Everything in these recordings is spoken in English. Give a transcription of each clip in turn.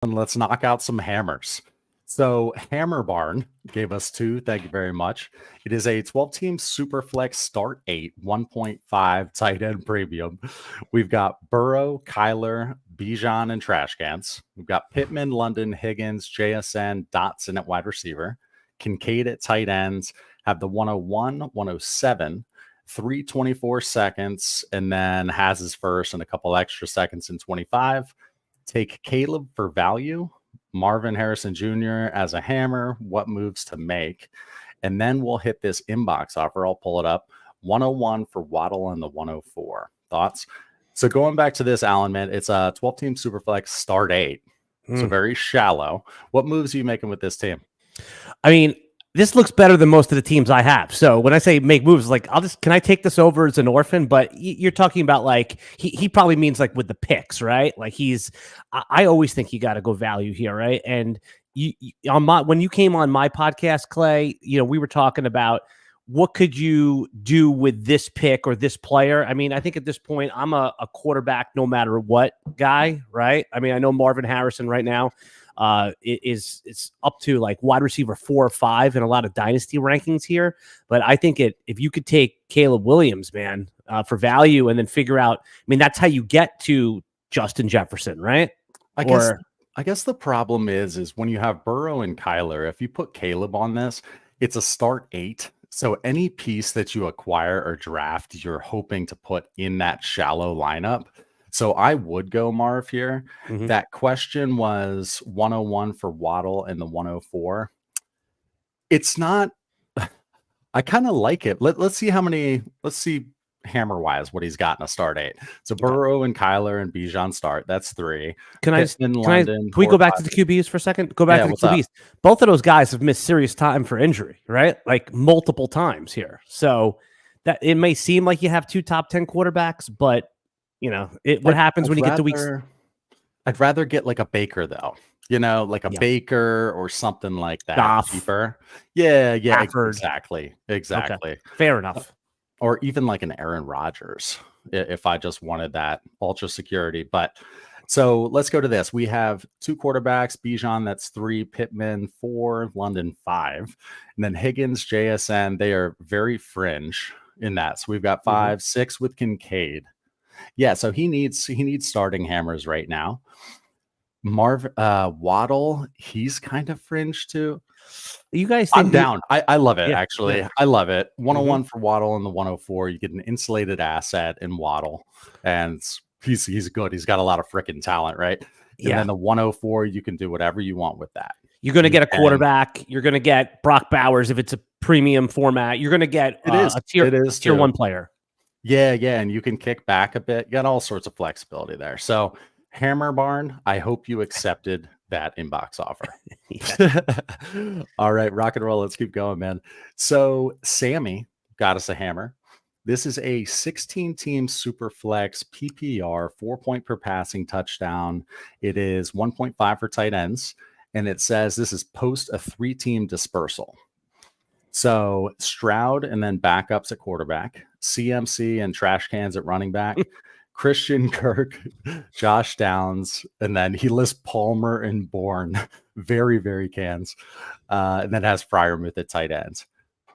And let's knock out some hammers. So Hammer Barn gave us 2. Thank you very much. It is a 12-team Superflex Start 8, 1.5 tight end premium. We've got Burrow, Kyler, Bijan, and Trash Cans. We've got Pittman, London, Higgins, JSN, Dotson at wide receiver. Kincaid at tight ends. Have the 101, 107, 324 seconds, and then has his first and a couple extra seconds in 25. Take Caleb for value, Marvin Harrison Jr. as a hammer, what moves to make. And then we'll hit this inbox offer. I'll pull it up. 101 for Waddle and the 104. Thoughts? So going back to this, Alan, man, it's a 12-team Superflex Start 8. So very shallow. What moves are you making with this team? I mean, this looks better than most of the teams I have. So when I say make moves, like can I take this over as an orphan? But you're talking about like, he probably means like with the picks, right? Like I always think you got to go value here. Right. And when you came on my podcast, Clay, we were talking about what could you do with this pick or this player? I mean, I think at this point I'm a quarterback, no matter what guy, right? I mean, I know Marvin Harrison right now, it's up to like wide receiver 4 or 5 in a lot of dynasty rankings here. But I think if you could take Caleb Williams, man, for value and then figure out, I mean, that's how you get to Justin Jefferson, right? I guess the problem is when you have Burrow and Kyler, if you put Caleb on this, it's a Start 8. So any piece that you acquire or draft, you're hoping to put in that shallow lineup. So I would go Marv here. Mm-hmm. That question was 101 for Waddle and the 104. It's not, I kind of like it. Let's see hammer wise what he's got in a Start 8. So Burrow and Kyler and Bijan start. That's 3. Can we go back to the QBs for a second? Go back to the QBs. Up? Both of those guys have missed serious time for injury, right? Like multiple times here. So that it may seem like you have 2 top 10 quarterbacks, but what happens when you get to weeks? I'd rather get like a Baker though, like a Baker or something like that. Goff. Cheaper. Yeah, Stafford. Exactly. Okay. Fair enough. Or even like an Aaron Rodgers, if I just wanted that ultra security. But so let's go to this. We have 2 quarterbacks, Bijan, that's 3, Pittman 4, London 5, and then Higgins, JSN. They are very fringe in that. So we've got 5, 6 with Kincaid. Yeah, so he needs starting hammers right now. Waddle, he's kind of fringe too. You guys think I'm down. I love it, actually. Yeah. I love it. 101 for Waddle and the 104. You get an insulated asset in Waddle, and he's good. He's got a lot of freaking talent, right? And then the 104, you can do whatever you want with that. You're going to get a quarterback. You're going to get Brock Bowers if it's a premium format. You're going to get a tier 1 player. Yeah, and you can kick back a bit. You got all sorts of flexibility there. So Hammer Barn, I hope you accepted that inbox offer. All right, rock and roll. Let's keep going, man. So Sammy got us a hammer. This is a 16-team Superflex PPR, 4-point per passing touchdown. It is 1.5 for tight ends, and it says this is post a 3-team dispersal. So Stroud and then backups at quarterback, CMC and trash cans at running back, Christian Kirk, Josh Downs, and then he lists Palmer and Bourne, very, very cans, and then has Freiermuth at tight ends.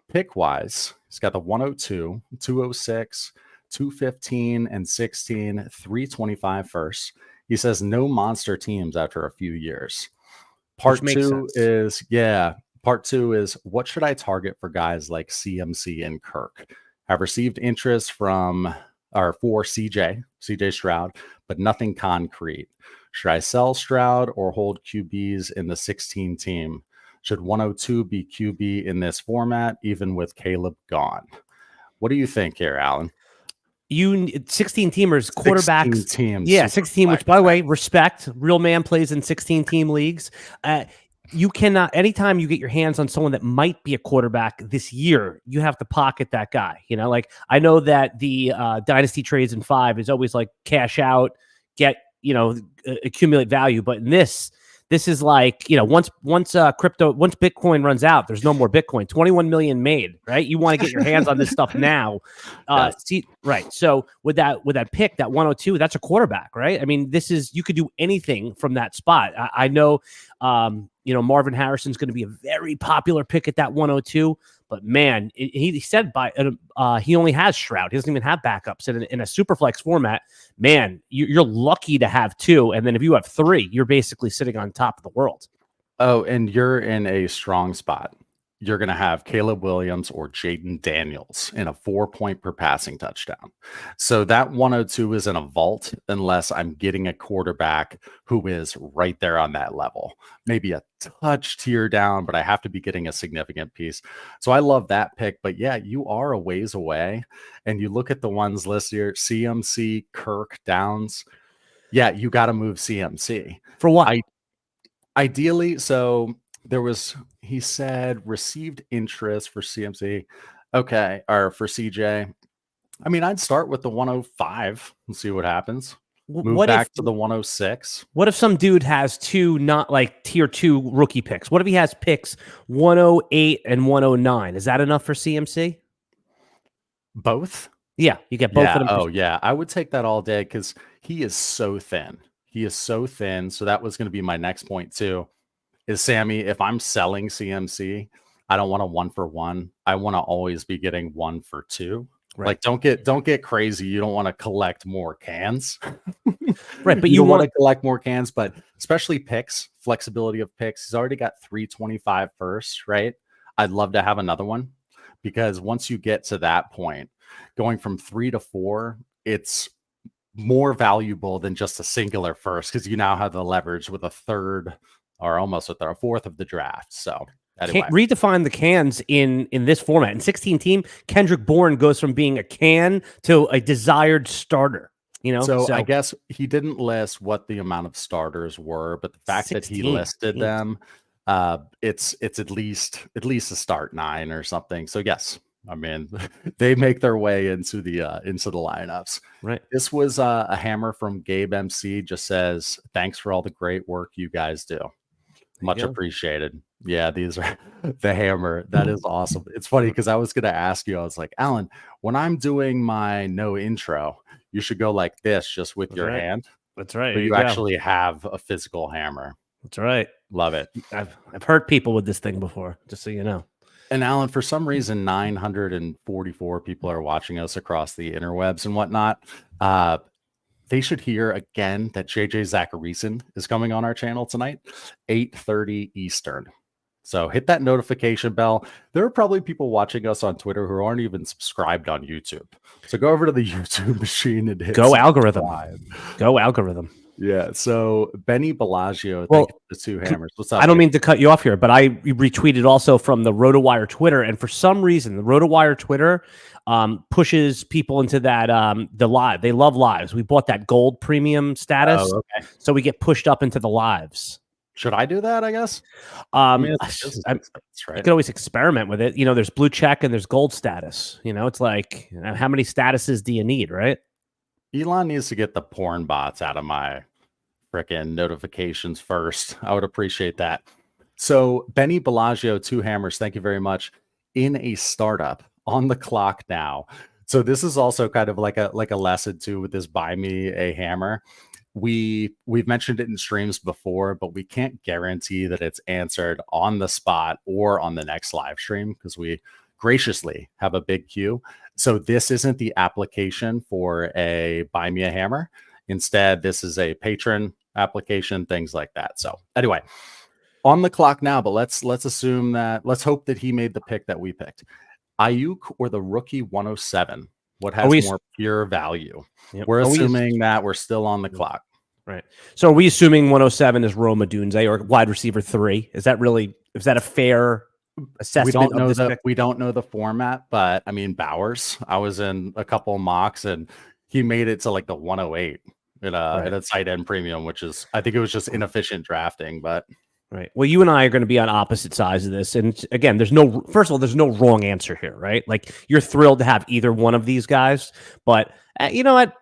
Pick-wise, he's got the 102, 206, 215, and 16, 325 first. He says no monster teams after a few years. Part 2 is what should I target for guys like CMC and Kirk? I've received interest for CJ Stroud, but nothing concrete. Should I sell Stroud or hold QBs in the 16 team? Should 102 be QB in this format, even with Caleb gone? What do you think here, Alan? 16 teamers, quarterbacks. 16 teams. Yeah, 16, which by the way, respect. Real man plays in 16 team leagues. You cannot, anytime you get your hands on someone that might be a quarterback this year, you have to pocket that guy. Like I know that the Dynasty Trades in 5 is always like cash out, get, accumulate value. But in this This is like, once Bitcoin runs out, there's no more Bitcoin. 21 million made, right? You want to get your hands on this stuff now. Yes. Right. So with that pick, that 102, that's a quarterback, right? I mean, you could do anything from that spot. I know, Marvin Harrison's going to be a very popular pick at that 102. But man, he said he only has Stroud. He doesn't even have backups in a super flex format. Man, you're lucky to have 2, and then if you have 3, you're basically sitting on top of the world. Oh, and you're in a strong spot. You're going to have Caleb Williams or Jaden Daniels in a 4-point per passing touchdown. So that 102 is in a vault unless I'm getting a quarterback who is right there on that level. Maybe a touch tier down, but I have to be getting a significant piece. So I love that pick. But yeah, you are a ways away. And you look at the ones listed here, CMC, Kirk, Downs. Yeah, you got to move CMC. For what? Ideally, so he said received interest for CMC. Okay. Or for CJ. I mean, I'd start with the 105 and see what happens. Move back to the 106. What if some dude has 2 not like tier 2 rookie picks? What if he has picks 108 and 109? Is that enough for CMC? Both? Yeah, you get both of them. Oh, yeah. I would take that all day because he is so thin. So that was going to be my next point too. Is Sammy, if I'm selling CMC, I don't want a 1-for-1. I want to always be getting 1-for-2. Right. Like don't get crazy. You don't want to collect more cans. Right. But you want to collect more cans, but especially picks, flexibility of picks. He's already got 325 first, right? I'd love to have another one because once you get to that point, going from 3 to 4, it's more valuable than just a singular first because you now have the leverage with a third or almost with a fourth of the draft. So anyway. Redefine the cans in this format. In 16 team, Kendrick Bourne goes from being a can to a desired starter. So I guess he didn't list what the amount of starters were, but the fact 16, that he listed them, it's at least a start 9 or something. So yes, I mean they make their way into the lineups. Right. This was a hammer from Gabe MC. Just says thanks for all the great work you guys do. Much appreciated. Yeah, these are the hammer. That is awesome. It's funny because I was going to ask you, I was like, Alan, when I'm doing my no intro, you should go like this just with your hand. That's right. But you actually have a physical hammer. That's right. Love it. I've hurt people with this thing before, just so you know. And Alan, for some reason, 944 people are watching us across the interwebs and whatnot. They should hear again that JJ ZACHARIASON is coming on our channel tonight, 8:30 Eastern. So hit that notification bell. There are probably people watching us on Twitter who aren't even subscribed on YouTube. So go over to the YouTube machine and hit Go algorithm. Go algorithm. Yeah. So Benny Bellagio, well, the 2 hammers. What's up? I don't mean to cut you off here, but I retweeted also from the RotoWire Twitter, and for some reason, the RotoWire Twitter pushes people into that the live. They love lives. We bought that gold premium status, so we get pushed up into the lives. Should I do that? I guess. Right? You could always experiment with it. There's blue check and there's gold status. It's like how many statuses do you need, right? Elon needs to get the porn bots out of my freaking notifications first. I would appreciate that. So Benny Bellagio, 2 hammers. Thank you very much. In a startup on the clock now. So this is also kind of like a lesson too with this buy me a hammer. We've mentioned it in streams before, but we can't guarantee that it's answered on the spot or on the next live stream because we graciously have a big queue. So this isn't the application for a buy me a hammer. Instead, this is a patron application, things like that. So anyway, on the clock now, but let's assume that, let's hope that he made the pick that we picked. Ayuk or the rookie 107? What has more pure value? Yep. We're assuming that we're still on the clock. Right. So are we assuming 107 is Rome Odunze or wide receiver 3? Is that a fair assessment? We don't know the format, but I mean Bowers. I was in a couple of mocks and he made it to like the 108 at a tight end premium, which is, I think it was just inefficient drafting, but. Right. Well, you and I are going to be on opposite sides of this. And again, there's no wrong answer here, right? Like you're thrilled to have either one of these guys, but you know what?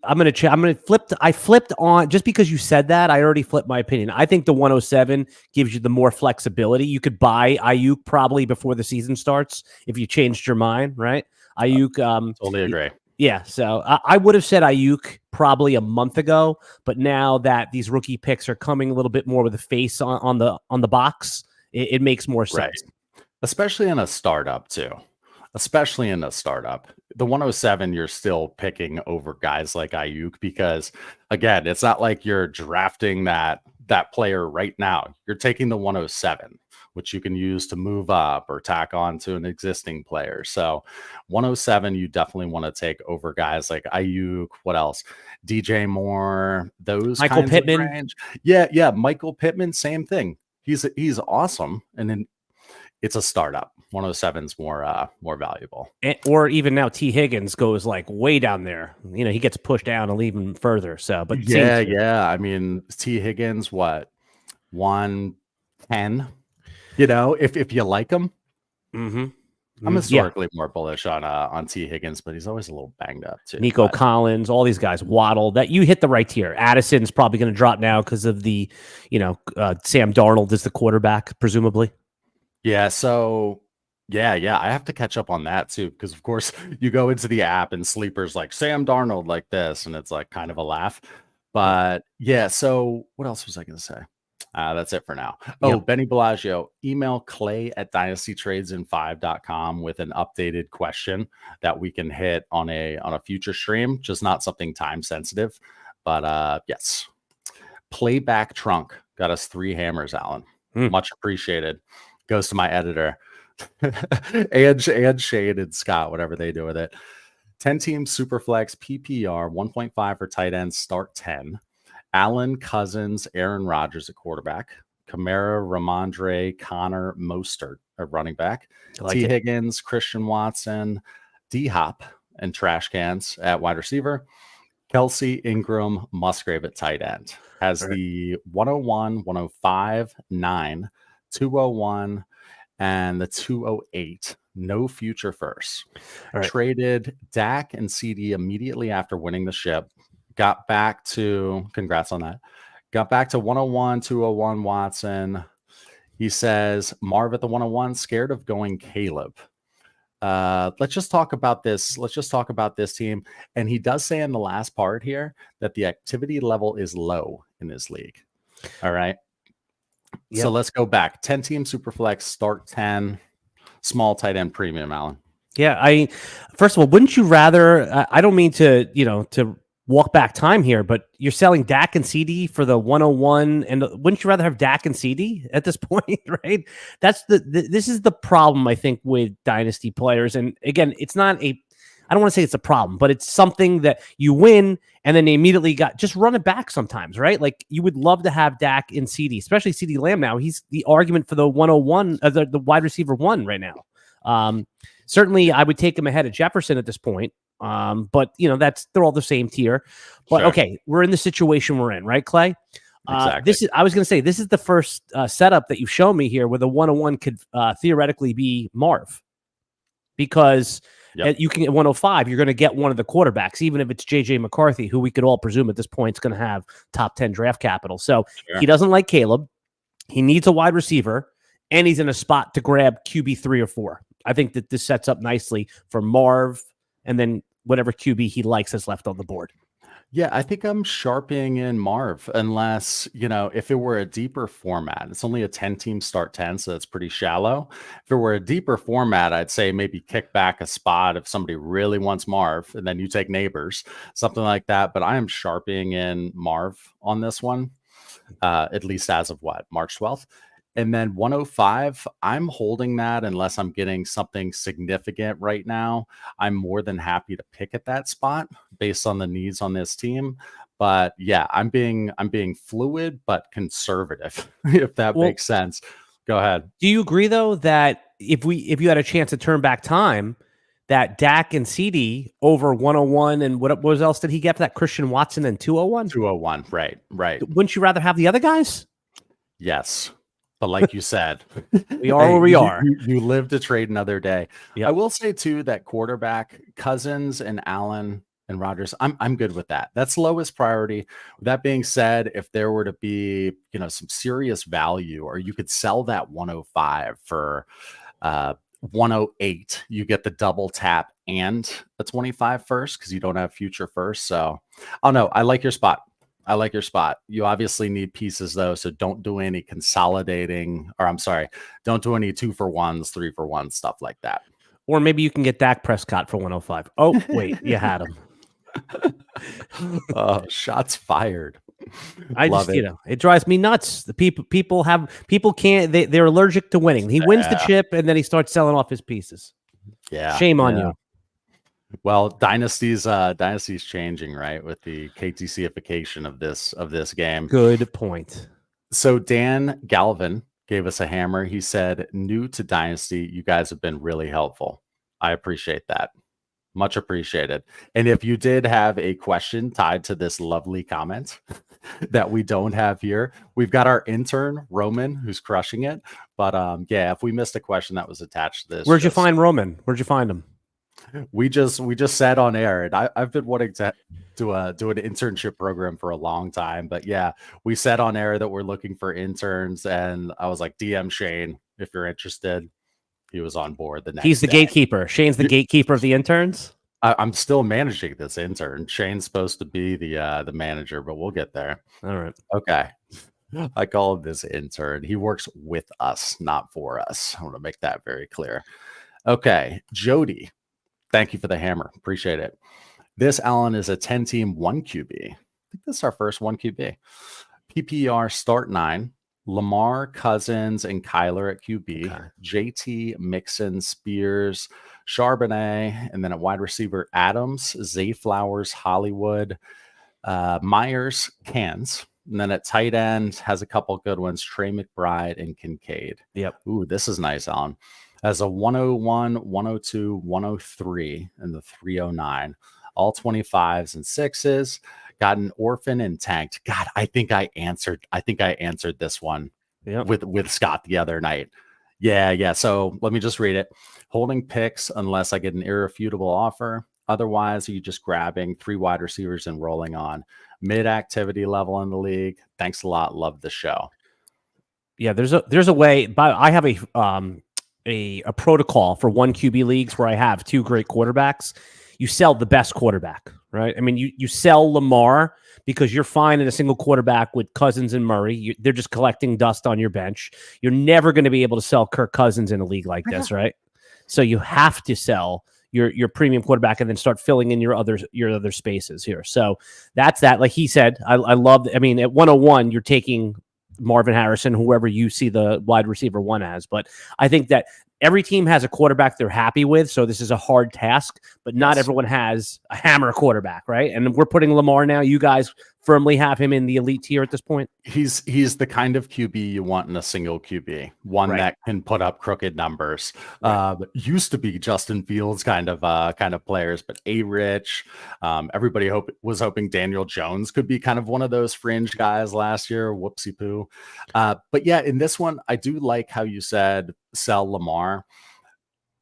I'm gonna flip. I flipped on just because you said that. I already flipped my opinion. I think the 107 gives you the more flexibility. You could buy Ayuk probably before the season starts if you changed your mind, right? Ayuk. Totally agree. Yeah, so I would have said Ayuk probably a month ago, but now that these rookie picks are coming a little bit more with a face on the box, it makes more sense. Right. Especially in a startup too. Especially in a startup. The 107 you're still picking over guys like Ayuk because again, it's not like you're drafting that player right now. You're taking the 107, which you can use to move up or tack on to an existing player. So 107 you definitely want to take over guys like Ayuk, what else? DJ Moore, those Michael kinds Pittman. of range. Yeah, Michael Pittman, same thing. He's awesome, and then it's a startup. 107's more valuable. Or even now, T. Higgins goes like way down there. He gets pushed down and even further. So, but yeah. I mean, T. Higgins, what 110? If you like him, I'm historically more bullish on T. Higgins, but he's always a little banged up too. Nico Collins, all these guys, Waddle. That you hit the right tier. Addison's probably going to drop now because of the, Sam Darnold is the quarterback, presumably. Yeah. So yeah. I have to catch up on that too, because of course you go into the app and sleepers like Sam Darnold like this, and it's like kind of a laugh. But yeah. So what else was I going to say? That's it for now. Oh, Benny Bellagio, email clay@dynastytradesin5.com with an updated question that we can hit on a future stream, just not something time sensitive. But yes, playback trunk got us 3 hammers, Alan. Much appreciated. Goes to my editor and Shane and Scott, whatever they do with it. 10-team Superflex PPR 1.5 for tight ends, start 10. Allen, Cousins, Aaron Rodgers at quarterback, Kamara, Ramondre, Connor, Mostert at running back, T. Higgins, Christian Watson, D-Hop, and trash cans at wide receiver, Kelsey, Ingram, Musgrave at tight end. Has the 101, 105, 9, 201, and the 208. No future first. Traded Dak and CD immediately after winning the ship. Got back to, congrats on that. Got back to 101, 201 Watson. He says, Marv at the 101, scared of going Caleb. Let's just talk about this. Let's just talk about this team. And he does say in the last part here that the activity level is low in this league. All right. Yep. So let's go back. 10-team Superflex, start 10, small tight end premium, Alan. Yeah. First of all, wouldn't you rather, I don't mean to, to walk back time here, but you're selling Dak and CD for the 101, and wouldn't you rather have Dak and CD at this point, right? That's this is the problem, I think, with dynasty players. And again, it's not I don't want to say it's a problem, but it's something that you win and then they immediately just run it back sometimes, right? Like you would love to have Dak and CD, especially CD Lamb now. He's the argument for the 101, the wide receiver 1 right now. Certainly I would take him ahead of Jefferson at this point. But they're all the same tier. But okay, we're in the situation we're in, right, Clay? Exactly. I was going to say, this is the first setup that you've shown me here where the 101 could theoretically be Marv, because you can at 105, you're going to get one of the quarterbacks, even if it's JJ McCarthy, who we could all presume at this point is going to have top 10 draft capital. So he doesn't like Caleb. He needs a wide receiver, and he's in a spot to grab QB 3 or 4. I think that this sets up nicely for Marv, and then whatever QB he likes is left on the board. Yeah, I think I'm sharpening in Marv, unless, if it were a deeper format. It's only a 10-team start 10, so that's pretty shallow. If it were a deeper format, I'd say maybe kick back a spot if somebody really wants Marv, and then you take Neighbors, something like that. But I am sharpening in Marv on this one, at least as of March 12th. And then 105, I'm holding that unless I'm getting something significant right now. I'm more than happy to pick at that spot based on the needs on this team. But yeah, I'm being fluid but conservative, if that makes sense. Go ahead. Do you agree though that if you had a chance to turn back time, that Dak and CD over 101 and what else did he get for that? Christian Watson and 201? 201, right. Wouldn't you rather have the other guys? Yes. But like you said, we are where we are. You live to trade another day. Yep. I will say, too, that quarterback Cousins and Allen and Rodgers. I'm good with that. That's lowest priority. With that being said, if there were to be, some serious value, or you could sell that 105 for 108, you get the double tap and a 25 first because you don't have future first. So, oh no, I like your spot. I like your spot. You obviously need pieces though, so don't do any consolidating, or I'm sorry, don't do any 2-for-1s, 3-for-1 stuff like that. Or maybe you can get Dak Prescott for 105. Oh, wait, you had him. Oh, shots fired. I Love just, it. It drives me nuts. The people can't, they're allergic to winning. He wins the chip and then he starts selling off his pieces. Yeah. Shame on you. Well, Dynasty's changing, right? With the KTCification of this game. Good point. So Dan Galvin gave us a hammer. He said, new to Dynasty, you guys have been really helpful. I appreciate that. Much appreciated. And if you did have a question tied to this lovely comment that we don't have here, we've got our intern, Roman, who's crushing it. But yeah, if we missed a question that was attached to this. Where'd you find Roman? Where'd you find him? We just said on air, and I've been wanting to do an internship program for a long time. But yeah, we said on air that we're looking for interns, and I was like, DM Shane if you're interested. He was on board the next He's the day. gatekeeper. Shane's the gatekeeper of the interns. I'm still managing this intern. Shane's supposed to be the manager, but we'll get there. All right. Okay. I call him this intern. He works with us, not for us. I want to make that very clear. Okay. Jody, thank you for the hammer. Appreciate it. This, Alan, is a 10-team 1 QB. I think this is our first 1 QB. PPR start 9. Lamar, Cousins, and Kyler at QB. Okay. JT, Mixon, Spears, Charbonnet, and then at wide receiver, Adams, Zay Flowers, Hollywood, Myers, Cans. And then at tight end, has a couple good ones, Trey McBride and Kincaid. Yep. Ooh, this is nice, Alan. As a 101, 102, 103, and the 309. All 25s and 6s. Got an orphan and tanked. God, I think I answered this one with Scott the other night. Yeah. So let me just read it. Holding picks unless I get an irrefutable offer. Otherwise, you're just grabbing 3 wide receivers and rolling on. Mid activity level in the league. Thanks a lot. Love the show. Yeah, there's a way. I have a protocol for 1 QB leagues where I have 2 great quarterbacks. You sell the best quarterback, right? I mean, you sell Lamar because you're fine in a single quarterback with Cousins and Murray. They're just collecting dust on your bench. You're never going to be able to sell Kirk Cousins in a league like this, right? So you have to sell your premium quarterback and then start filling in your other spaces here. So that's that. Like he said, I love. I mean, at 101, you're taking Marvin Harrison, whoever you see the wide receiver 1 as. But I think that every team has a quarterback they're happy with, so this is a hard task, but not everyone has a hammer quarterback, right? And we're putting Lamar now. You guys firmly have him in the elite tier at this point? He's the kind of QB you want in a single QB, one that can put up crooked numbers. Used to be Justin Fields kind of players, but A-Rich, everybody was hoping Daniel Jones could be kind of one of those fringe guys last year. Whoopsie poo. But yeah, in this one, I do like how you said sell Lamar.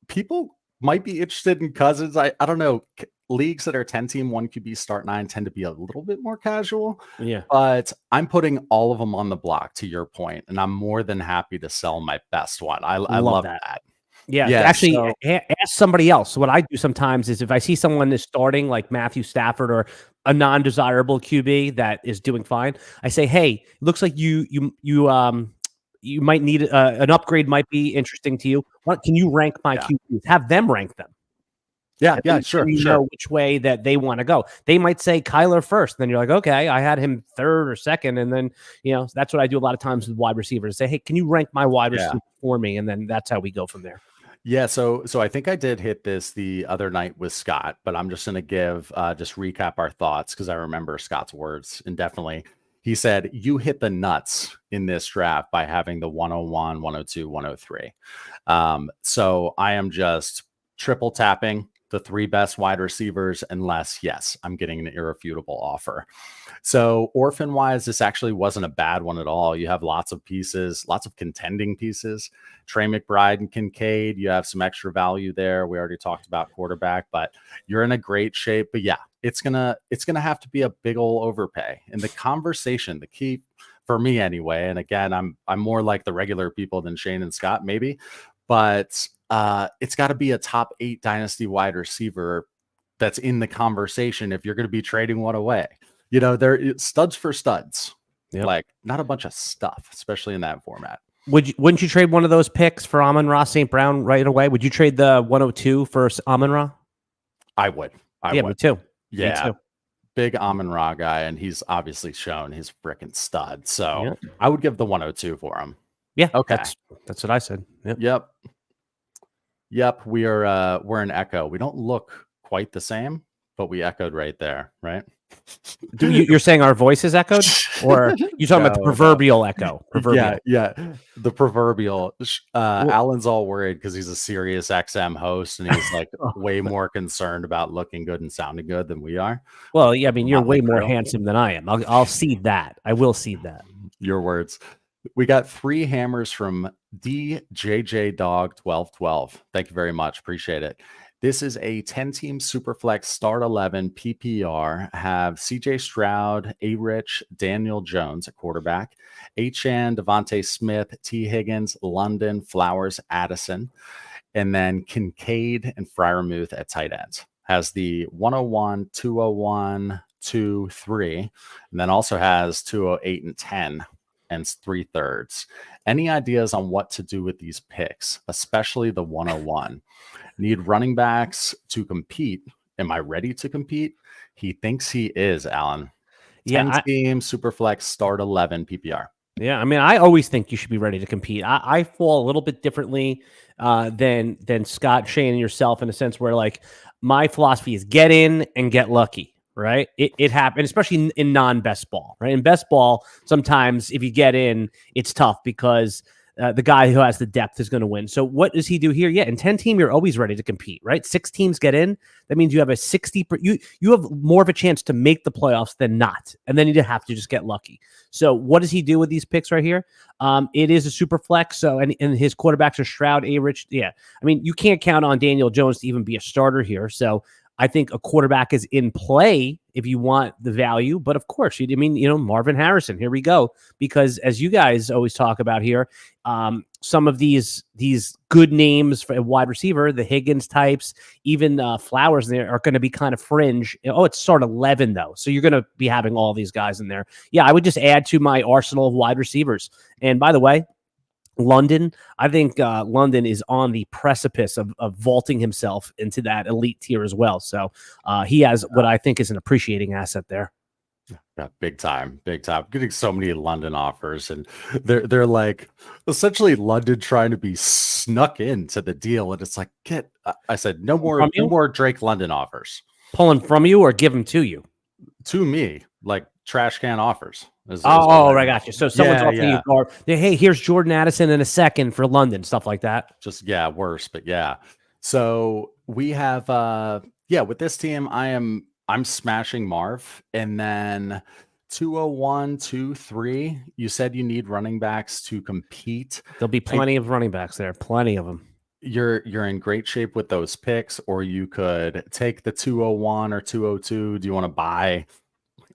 People might be interested in Cousins. I don't know. Leagues that are 10-team 1 QB start 9 tend to be a little bit more casual. Yeah. But I'm putting all of them on the block, to your point, and I'm more than happy to sell my best one. I love that. Yeah. Actually, ask somebody else. What I do sometimes is if I see someone is starting like Matthew Stafford or a non-desirable QB that is doing fine, I say, hey, looks like you might need an upgrade, might be interesting to you. Can you rank my QBs? Have them rank them. Yeah, sure. You know which way that they want to go. They might say Kyler first. Then you're like, okay, I had him 3rd or 2nd. And then, that's what I do a lot of times with wide receivers. Say, hey, can you rank my wide receiver for me? And then that's how we go from there. Yeah, so I think I did hit this the other night with Scott, but I'm just going to just recap our thoughts because I remember Scott's words indefinitely. He said, you hit the nuts in this draft by having the 101, 102, 103. So I am just triple tapping the 3 best wide receivers, unless, yes, I'm getting an irrefutable offer. So orphan wise, this actually wasn't a bad one at all. You have lots of pieces, lots of contending pieces. Trey McBride and Kincaid, you have some extra value there. We already talked about quarterback, but you're in a great shape. But yeah, it's gonna have to be a big old overpay. And the conversation, the key for me anyway, and again, I'm more like the regular people than Shane and Scott, maybe, but it's got to be a top 8 dynasty wide receiver that's in the conversation if you're going to be trading one away. You know, they're studs for studs. Yep. Like, not a bunch of stuff, especially in that format. Wouldn't you trade one of those picks for Amon-Ra St. Brown right away? Would you trade the 102 for Amon-Ra? I would. I would. Me too. Yeah. Me too. Big Amon-Ra guy, and he's obviously shown he's freaking stud. So I would give the 102 for him. Yeah. Okay. That's what I said. Yep. We're an echo. We don't look quite the same, but we echoed right there, right? You're saying our voice is echoed, or you talking about the proverbial echo? Proverbial. Yeah. The proverbial. Alan's all worried because he's a serious XM host, and he's like way more concerned about looking good and sounding good than we are. Well, yeah, I mean, you're way more handsome than I am. I'll cede that. I will cede that. Your words. We got 3 hammers from DJJ Dog 1212. Thank you very much. Appreciate it. This is a 10-team Superflex Start 11 PPR. Have CJ Stroud, A-Rich, Daniel Jones at quarterback, Achane, Devontae Smith, T. Higgins, London, Flowers, Addison, and then Kincaid and Freiermuth at tight ends. Has the 101, 201, 2, 3, and then also has 208 and 10 and 3/3. Any ideas on what to do with these picks, especially the 101? Need running backs to compete. Am I ready to compete? He thinks he is, Alan. 10-team Superflex Start 11 PPR. Yeah, I mean, I always think you should be ready to compete. I fall a little bit differently than Scott, Shane, and yourself, in a sense where, like, my philosophy is get in and get lucky, right? It happens, especially in non-best ball, right? In best ball, sometimes if you get in, it's tough because the guy who has the depth is going to win. So what does he do here? Yeah, in 10-team, you're always ready to compete, right? 6 teams get in. That means you have a 60. You have more of a chance to make the playoffs than not, and then you have to just get lucky. So what does he do with these picks right here? It is a super flex. So and his quarterbacks are Stroud, A-Rich. Yeah, I mean, you can't count on Daniel Jones to even be a starter here. So I think a quarterback is in play if you want the value. But of course, Marvin Harrison, here we go. Because as you guys always talk about here, some of these good names for a wide receiver, the Higgins types, even Flowers there are going to be kind of fringe. Oh, it's sort of 11 though. So you're going to be having all these guys in there. Yeah, I would just add to my arsenal of wide receivers. And by the way, London, I think London is on the precipice of vaulting himself into that elite tier as well. So he has what I think is an appreciating asset there. Yeah, big time. I'm getting so many London offers, and they're like essentially London trying to be snuck into the deal. And it's like, I said, no more Drake London offers. Pulling from you or give them to you? To me, like trash can offers. I got you. So someone's offering you, or hey, here's Jordan Addison in a second for London, stuff like that. Just worse, but yeah. So we have with this team, I'm smashing Marv, and then 201, 2, 3. You said you need running backs to compete. There'll be plenty of running backs there, plenty of them. You're in great shape with those picks, or you could take the 201 or 202. Do you want to buy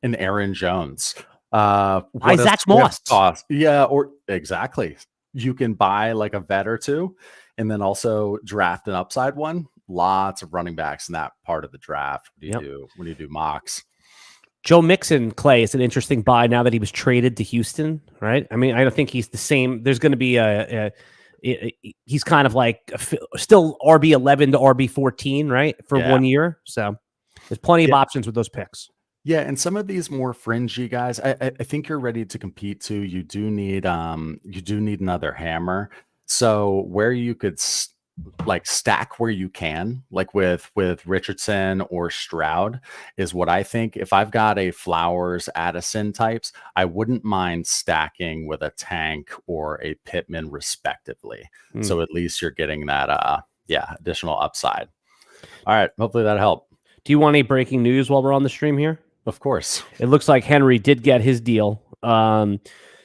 an Aaron Jones? Zach Moss. Cost? Yeah, or exactly. You can buy like a vet or two, and then also draft an upside one. Lots of running backs in that part of the draft. What do you do when you do mocks? Joe Mixon, Clay, is an interesting buy now that he was traded to Houston, right? I mean, I don't think he's the same. There's going to be he's kind of like still RB11 to RB14, right? For 1 year. So there's plenty of options with those picks. Yeah, and some of these more fringy guys, I think you're ready to compete too. You do need another hammer. So where you could stack where you can, like with Richardson or Stroud, is what I think. If I've got a Flowers, Addison types, I wouldn't mind stacking with a Tank or a Pittman respectively. So at least you're getting that additional upside. All right. Hopefully that helped. Do you want any breaking news while we're on the stream here? Of course. It looks like Henry did get his deal.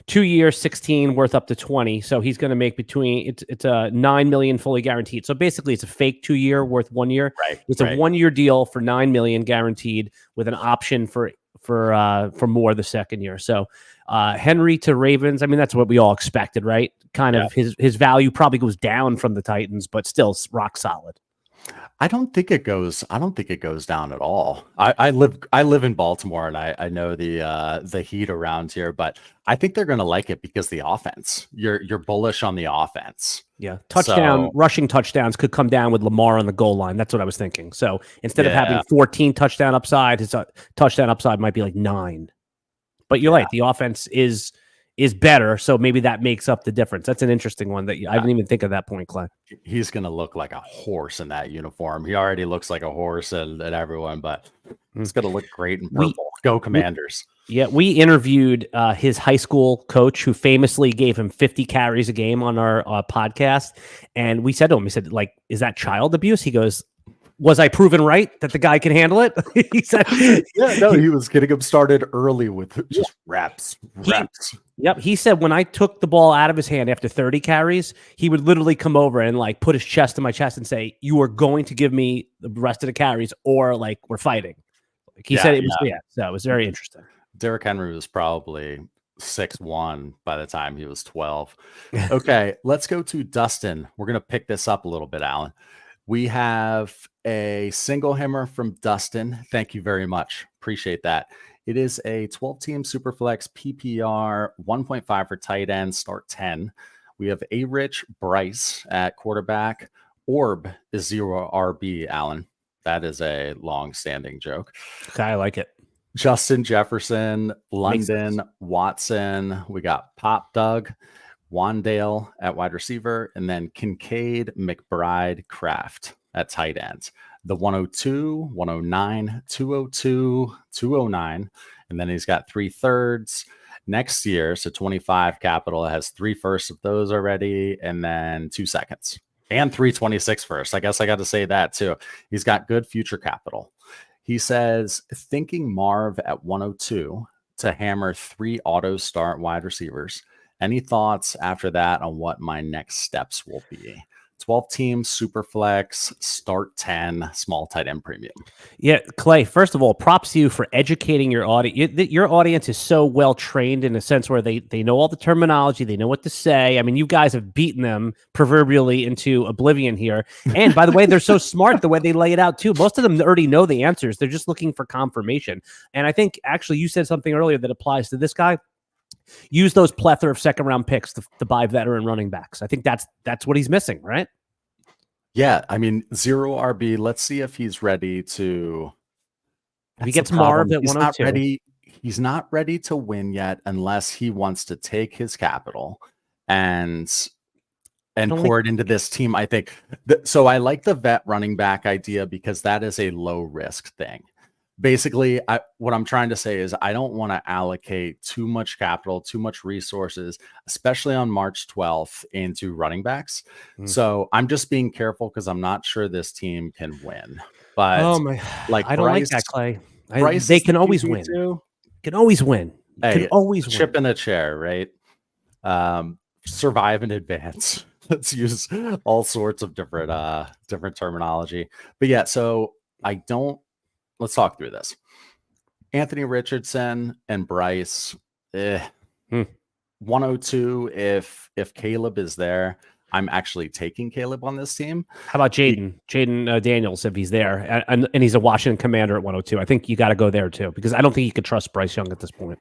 2 years, 16, worth up to 20. So he's going to make it's a 9 million fully guaranteed. So basically it's a fake 2 year worth 1 year. Right. It's a 1 year deal for 9 million guaranteed with an option for more the second year. So Henry to Ravens. I mean, that's what we all expected, right? Kind of his value probably goes down from the Titans, but still rock solid. I don't think it goes down at all. I live in Baltimore, and I know the heat around here, but I think they're going to like it because the offense. You're bullish on the offense. Yeah, rushing touchdowns could come down with Lamar on the goal line. That's what I was thinking. So instead of having 14 touchdown upside, his touchdown upside might be like 9. But you're right, the offense is better, so maybe that makes up the difference. That's an interesting one that I didn't even think of that point, Clay. He's going to look like a horse in that uniform. He already looks like a horse and everyone, but it's going to look great in purple. Go Commanders. We interviewed his high school coach who famously gave him 50 carries a game on our podcast. And we said to him, like, is that child abuse? He goes, was I proven right that the guy can handle it? He said, he was getting him started early with just reps. He said when I took the ball out of his hand after 30 carries, he would literally come over and like put his chest to my chest and say, "You are going to give me the rest of the carries, or like we're fighting." Like he said it was so it was very interesting. Derrick Henry was probably 6'1" by the time he was 12. Okay, let's go to Dustin. We're gonna pick this up a little bit, Alan. We have a single hammer from Dustin. Thank you very much. Appreciate that. It is a 12-team Superflex PPR 1.5 for tight end, start 10. We have A-Rich Bryce at quarterback. Orb is 0 RB, Alan. That is a long-standing joke. Okay, I like it. Justin Jefferson, London, Watson. We got Pop Doug, Wandale at wide receiver, and then Kincaid, McBride, Kraft at tight ends. The 102, 109, 202, 209, and then he's got 3/3 next year. So 25 capital has 3 firsts of those already, and then 2 seconds and 326 firsts. I guess I got to say that too. He's got good future capital. He says, thinking Marv at 102 to hammer 3 auto start wide receivers. Any thoughts after that on what my next steps will be? 12-team Superflex, start 10, small tight end premium. Yeah, Clay, first of all, props to you for educating your audience. Your audience is so well trained in a sense where they know all the terminology, they know what to say. I mean, you guys have beaten them proverbially into oblivion here. And by the way, they're so smart the way they lay it out too. Most of them already know the answers. They're just looking for confirmation. And I think actually you said something earlier that applies to this guy. Use those plethora of second-round picks to buy veteran running backs. I think that's what he's missing, right? Yeah, I mean, 0 RB. Let's see if he's ready to. If he gets Marv at 102. He's not ready to win yet unless he wants to take his capital and pour it into this team. I think. So I like the vet running back idea because that is a low-risk thing. Basically, what I'm trying to say is I don't want to allocate too much capital, too much resources, especially on March 12th into running backs. So I'm just being careful because I'm not sure this team can win. But I don't like that, Clay. They can always win. Can always win. Can always win. Chip in a chair, right? Survive in advance. Let's use all sorts of different terminology. But yeah, so let's talk through this. Anthony Richardson and Bryce, 102. If Caleb is there, I'm actually taking Caleb on this team. How about Jaden Daniels if he's there, and he's a Washington Commander at 102? I think you got to go there too because I don't think you could trust Bryce Young at this point.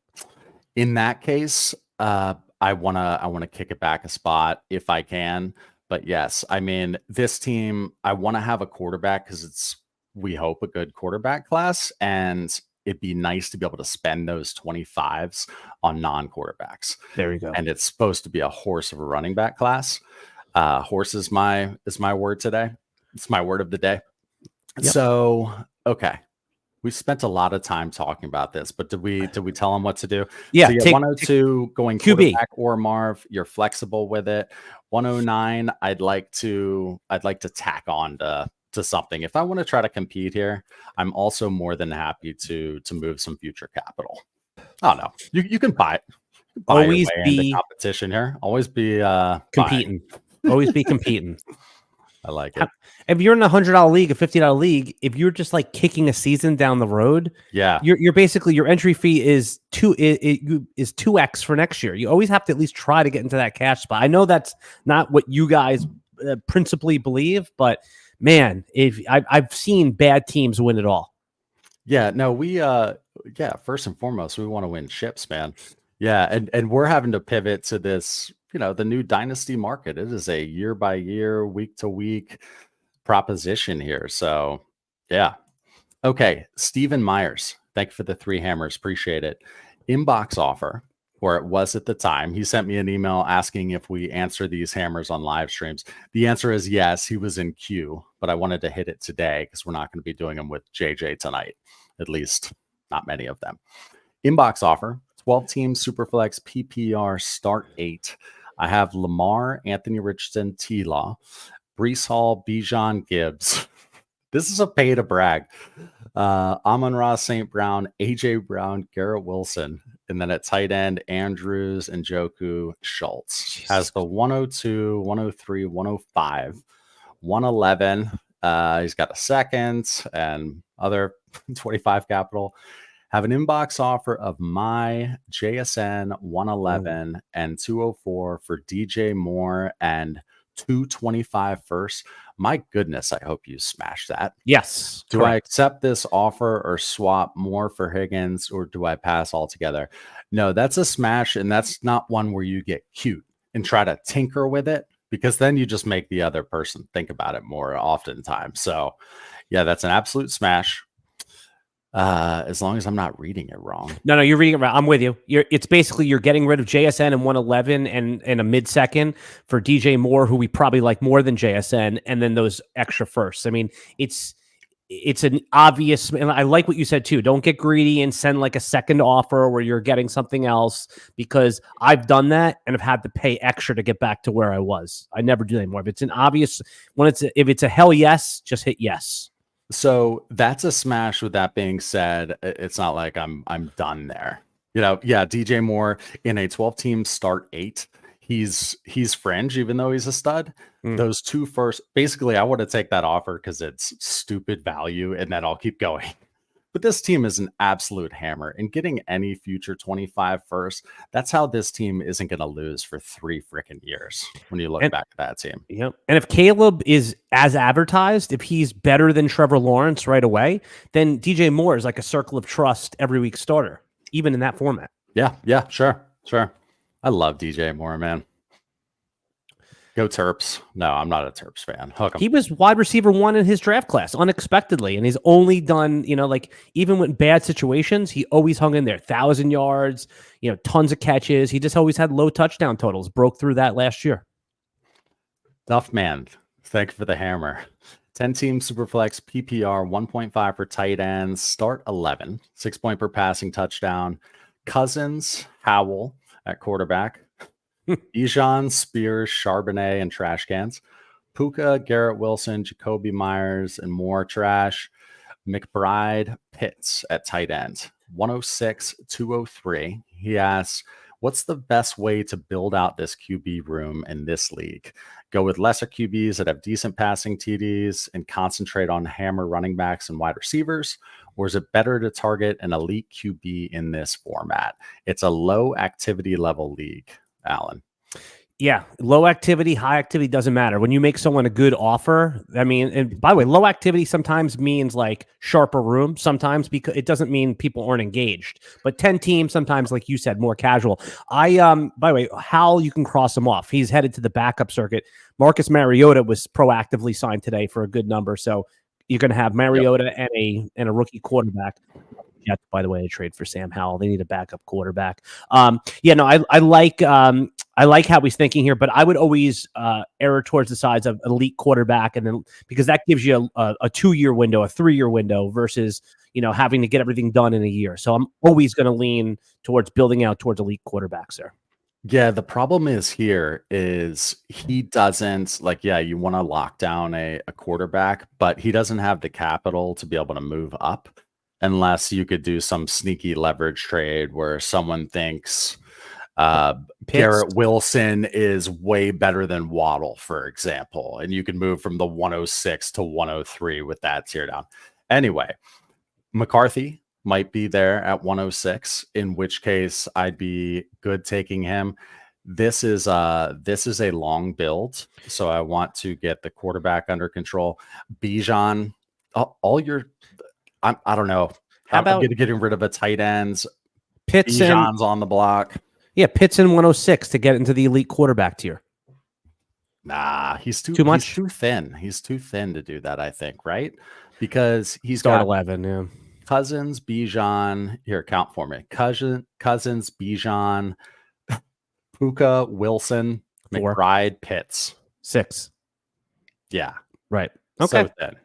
In that case, I wanna kick it back a spot if I can. But yes, I mean this team, I want to have a quarterback because it's. We hope a good quarterback class, and it'd be nice to be able to spend those 25s on non-quarterbacks. There you go. And it's supposed to be a horse of a running back class. Horse is my word today. It's my word of the day. Yep. So, okay. We spent a lot of time talking about this, but did we tell them what to do? Yeah. So 102 going quarterback or Marv, you're flexible with it. 109, I'd like to tack on to to something. If I want to try to compete here, I'm also more than happy to move some future capital. I don't know. You can buy it. Buy your Always way into be competition here. Always be competing. Always be competing. I like it. If you're in a $100 league, a $50 league, if you're just like kicking a season down the road, Yeah, you're basically, your entry fee is 2x for next year. You always have to at least try to get into that cash spot. I know that's not what you guys principally believe, but man, if I've seen bad teams win it all. yeah. No, we first and foremost, we want to win chips, man. Yeah, and we're having to pivot to this, the new dynasty market. It is a year by year, week to week proposition here. So, yeah. Okay, Stephen Myers, thank you for the 3 hammers. Appreciate it. Inbox offer, or it was at the time. He sent me an email asking if we answer these hammers on live streams. The answer is yes. He was in queue, but I wanted to hit it today because we're not going to be doing them with JJ tonight. At least not many of them. Inbox offer, 12-team Superflex PPR start 8. I have Lamar, Anthony Richardson, T-Law, Brees Hall, Bijan, Gibbs. This is a pay to brag. Amon-Ra St. Brown, AJ Brown, Garrett Wilson, and then at tight end, Andrews, and Njoku, Schultz. Has the 102, 103, 105, 111. He's got a second and other 25 capital. Have an inbox offer of my JSN 111 and 204 for DJ Moore and 225 first. My goodness, I hope you smash that. Yes. Do I accept this offer or swap more for Higgins, or do I pass altogether? No, that's a smash, and that's not one where you get cute and try to tinker with it, because then you just make the other person think about it more oftentimes. So, yeah, that's an absolute smash. As long as I'm not reading it wrong. No, you're reading it right. I'm with you. It's basically you're getting rid of JSN and 111 and a mid-second for DJ Moore, who we probably like more than JSN, and then those extra firsts. I mean, it's an obvious, and I like what you said too. Don't get greedy and send like a second offer where you're getting something else, because I've done that and have had to pay extra to get back to where I was. I never do that anymore. If it's an obvious, if it's a hell yes, just hit yes. So that's a smash. With that being said, it's not like I'm done there. Yeah, DJ Moore in a 12-team start 8. He's fringe, even though he's a stud. Those 2 first, basically, I want to take that offer because it's stupid value, and then I'll keep going. But this team is an absolute hammer, and getting any future 25 first, that's how this team isn't going to lose for 3 freaking years when you look back at that team. Yep. And if Caleb is as advertised, if he's better than Trevor Lawrence right away, then DJ Moore is like a circle of trust every week starter, even in that format. Yeah, sure. I love DJ Moore, man. Go Terps. No, I'm not a Terps fan. Hook 'em. He was wide receiver 1 in his draft class unexpectedly. And he's only done, even with bad situations, he always hung in there. 1,000 yards, tons of catches. He just always had low touchdown totals. Broke through that last year. Duff man. Thank you for the hammer. 10-team Superflex PPR 1.5 for tight ends. Start 11. 6 point per passing touchdown. Cousins, Howell at quarterback. Bijan, Spears, Charbonnet, and trash cans. Puka, Garrett Wilson, Jacoby Myers, and more trash. McBride, Pitts at tight end. 106, 203. He asks, what's the best way to build out this QB room in this league? Go with lesser QBs that have decent passing TDs and concentrate on hammer running backs and wide receivers? Or is it better to target an elite QB in this format? It's a low activity level league. Alan. Yeah, low activity, high activity doesn't matter. When you make someone a good offer, I mean, and by the way, low activity sometimes means like sharper room sometimes, because it doesn't mean people aren't engaged. But 10 teams sometimes, like you said, more casual. By the way, Hal, you can cross him off. He's headed to the backup circuit. Marcus Mariota was proactively signed today for a good number, so you're going to have Mariota and a rookie quarterback. Yeah, by the way, a trade for Sam Howell. They need a backup quarterback. I like how he's thinking here, but I would always err towards the sides of elite quarterback, and then because that gives you a 2-year window, a 3-year window versus having to get everything done in a year. So I'm always going to lean towards building out towards elite quarterbacks there. Yeah, the problem is here is he doesn't like, yeah, you want to lock down a quarterback, but he doesn't have the capital to be able to move up unless you could do some sneaky leverage trade where someone thinks Pitts. Garrett Wilson is way better than Waddle, for example, and you can move from the 106 to 103 with that tear down. Anyway, McCarthy might be there at 106, in which case I'd be good taking him. This is a long build, so I want to get the quarterback under control. Bijan, all your I don't know. How I'm about getting rid of a tight ends. Pitts and Bijan's on the block. yeah, Pitts in 106 to get into the elite quarterback tier? Nah, he's Too much? He's too thin. He's too thin to do that, I think, right? Because he's Start got 11, yeah. Cousins, Bijan. Here, count for me. Cousins, Bijan, Puka, Wilson, 4. McBride, Pitts. 6. Yeah. Right. Okay. So thin.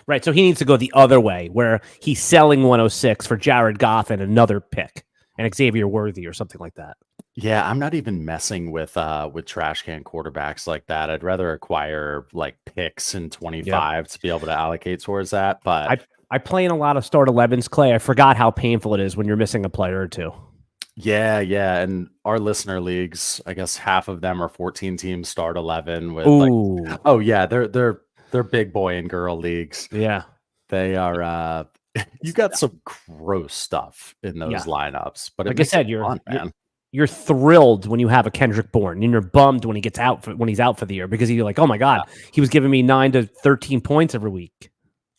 Right. So he needs to go the other way where he's selling 106 for Jared Goff and another pick and Xavier Worthy or something like that. Yeah, I'm not even messing with trash can quarterbacks like that. I'd rather acquire like picks in 25 to be able to allocate towards that. But I play in a lot of start 11s, Clay. I forgot how painful it is when you're missing a player or two. yeah, and our listener leagues, I guess half of them are 14 teams start 11 with Ooh. like, oh yeah, they're big boy and girl leagues. Yeah. They are you got some gross stuff in those lineups, but like I said, man. You're thrilled when you have a Kendrick Bourne, and you're bummed when he's out for the year because you're like, oh my god, he was giving me 9 to 13 points every week.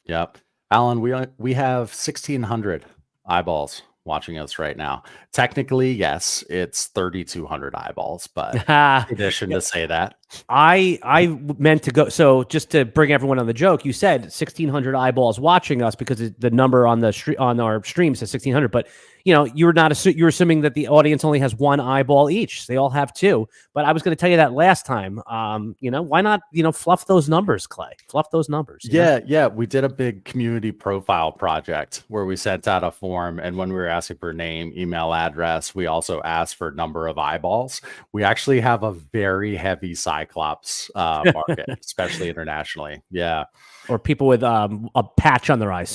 Yep, Alan, we have 1,600 eyeballs watching us right now. Technically, yes, it's 3,200 eyeballs, but tradition to say that. I meant to go. So just to bring everyone on the joke, you said 1,600 eyeballs watching us because the number on our stream says 1,600, but you're you're assuming that the audience only has 1 eyeball each. They all have 2. But I was going to tell you that last time. Why not, fluff those numbers, Clay? Fluff those numbers. Yeah. We did a big community profile project where we sent out a form, and when we were asking for name, email address, we also asked for number of eyeballs. We actually have a very heavy Cyclops market, especially internationally. Yeah. Or people with a patch on their eye,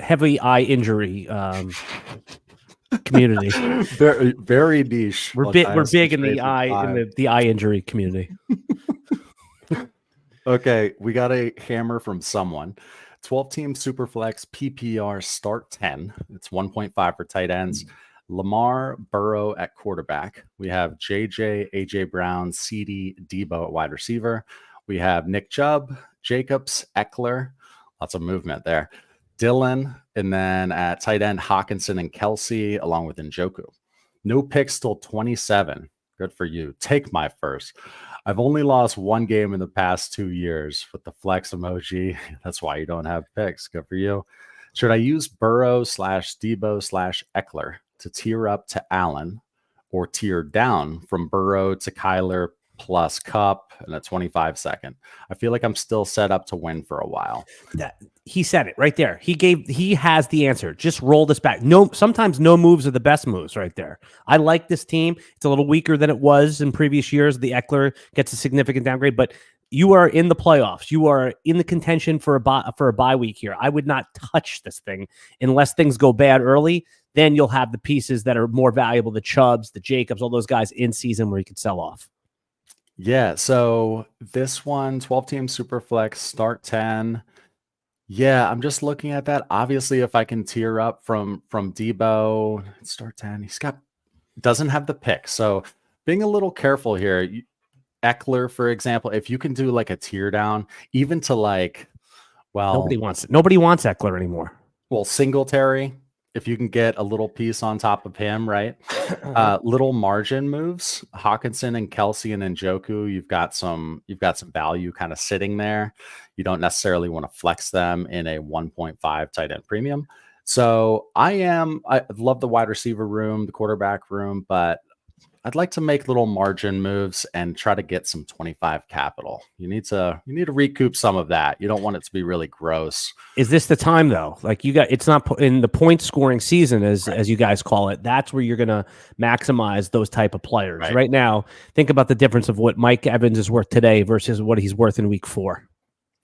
heavy eye injury. Community. Very, very niche. We're big in the eye injury community. Okay, we got a hammer from someone. 12-team Superflex PPR start 10. It's 1.5 for tight ends. Lamar, Burrow at quarterback. We have JJ, AJ Brown, CD, Debo at wide receiver. We have Nick Chubb, Jacobs, Eckler. Lots of movement there. Dylan, and then at tight end, Hawkinson and Kelsey, along with Njoku. No picks till 27. Good for you. Take my first. I've only lost 1 game in the past 2 years with the flex emoji. That's why you don't have picks. Good for you. Should I use Burrow / Debo / Eckler to tier up to Allen, or tier down from Burrow to Kyler plus Cup and a 25-second? I feel like I'm still set up to win for a while. He said it right there. He has the answer. Just roll this back. Sometimes no moves are the best moves right there. I like this team. It's a little weaker than it was in previous years. The Eckler gets a significant downgrade, but you are in the playoffs. You are in the contention for a bye week here. I would not touch this thing unless things go bad early. Then you'll have the pieces that are more valuable, the Chubbs, the Jacobs, all those guys in season where you could sell off. Yeah, so this one, 12-team Superflex, start 10. Yeah, I'm just looking at that. Obviously, if I can tier up from Debo, start 10. Doesn't have the pick. So being a little careful here. Eckler, for example, if you can do like a tier down, even to nobody wants it. Nobody wants Eckler anymore. Well, Singletary, if you can get a little piece on top of him, right? Little margin moves, Hawkinson and Kelsey and Njoku, you've got some value kind of sitting there. You don't necessarily want to flex them in a 1.5 tight end premium. So I love the wide receiver room, the quarterback room, but I'd like to make little margin moves and try to get some 25 capital. You need to recoup some of that. You don't want it to be really gross. Is this the time though? Like you got, it's not in the point scoring season Right. as you guys call it. That's where you're going to maximize those type of players. Right. Right now, think about the difference of what Mike Evans is worth today versus what he's worth in week 4.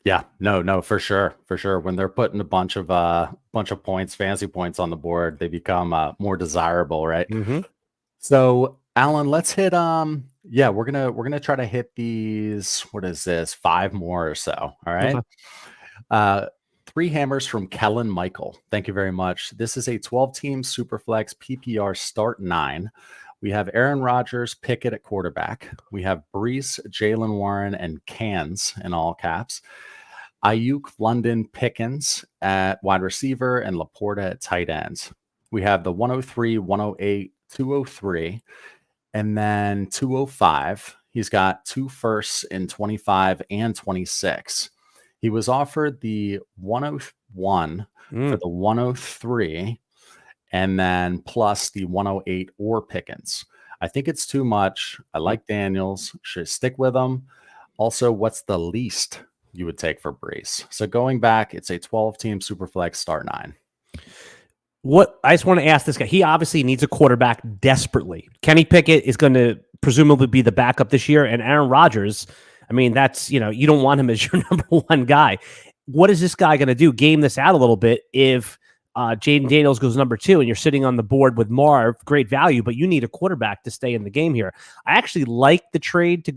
Yeah, no, for sure, for sure. When they're putting a bunch of points, fancy points on the board, they become more desirable, right? Mm-hmm. So, Alan, let's hit. Yeah, we're gonna try to hit these. What is this? 5 more or so. All right. Okay. 3 hammers from Kellen Michael. Thank you very much. This is a 12-team Superflex PPR start 9. We have Aaron Rodgers, Pickett at quarterback. We have Brees, Jalen Warren, and Cans in all caps. Ayuk, London, Pickens at wide receiver, and Laporta at tight ends. We have the 103, 108, 203, and then 205. He's got 2 firsts in 25 and 26. He was offered the 101 for the 103 and then plus the 108 or Pickens. I think it's too much. I like Daniels. Should stick with him. Also, what's the least you would take for Brees? So going back, it's a 12-team Superflex start 9. What I just want to ask this guy, he obviously needs a quarterback desperately. Kenny Pickett is going to presumably be the backup this year, and Aaron Rodgers, I mean, that's, you don't want him as your number 1 guy. What is this guy going to do? Game this out a little bit if Jaden Daniels goes number 2 and you're sitting on the board with Marv, great value, but you need a quarterback to stay in the game here. I actually like the trade to